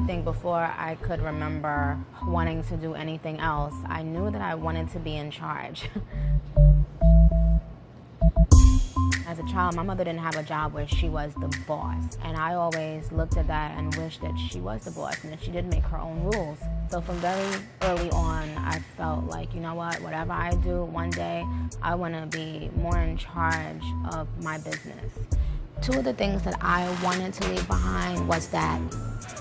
think before I could remember wanting to do anything else, I knew that I wanted to be in charge. As a child, my mother didn't have a job where she was the boss. And I always looked at that and wished that she was the boss and that she did make her own rules. So from very early on, I felt like, you know what, whatever I do, one day I want to be more in charge of my business. Two of the things that I wanted to leave behind was that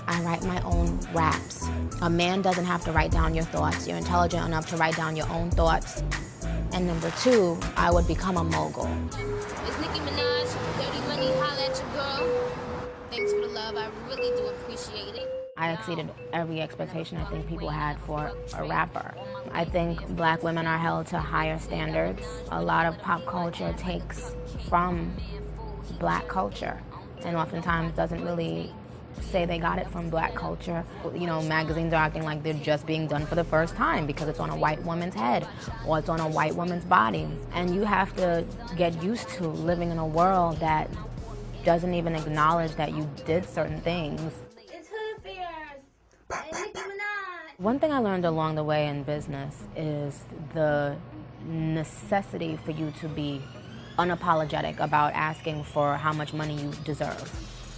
I write my own raps. A man doesn't have to write down your thoughts. You're intelligent enough to write down your own thoughts. And number two, I would become a mogul. It's Nicki Minaj, Dirty Money, holla at your girl. Thanks for the love, I really do appreciate it. I exceeded every expectation I think people had for a rapper. I think black women are held to higher standards. A lot of pop culture takes from black culture and oftentimes doesn't really say they got it from black culture. You know, magazines are acting like they're just being done for the first time because it's on a white woman's head or it's on a white woman's body. And you have to get used to living in a world that doesn't even acknowledge that you did certain things. It's Hood Fierce and Nicki Minaj. One thing I learned along the way in business is the necessity for you to be unapologetic about asking for how much money you deserve.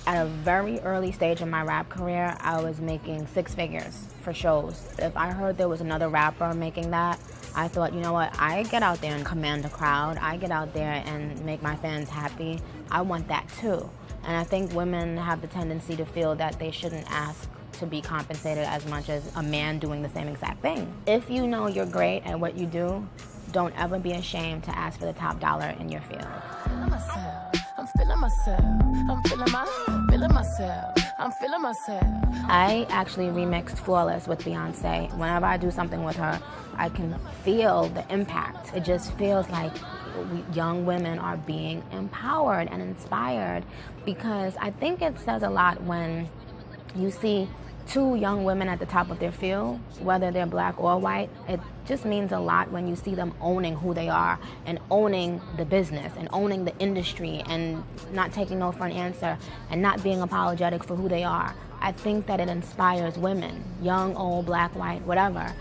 At a very early stage in my rap career, I was making six figures for shows. If I heard there was another rapper making that, I thought, you know what, I get out there and command a crowd. I get out there and make my fans happy. I want that too. And I think women have the tendency to feel that they shouldn't ask to be compensated as much as a man doing the same exact thing. If you know you're great at what you do, don't ever be ashamed to ask for the top dollar in your field. I'm feeling myself. I'm feeling myself. I'm feeling myself. I actually remixed Flawless with Beyonce. Whenever I do something with her, I can feel the impact. It just feels like young women are being empowered and inspired, because I think it says a lot when you see two young women at the top of their field, whether they're black or white. It just means a lot when you see them owning who they are and owning the business and owning the industry and not taking no for an answer and not being apologetic for who they are. I think that it inspires women, young, old, black, white, whatever.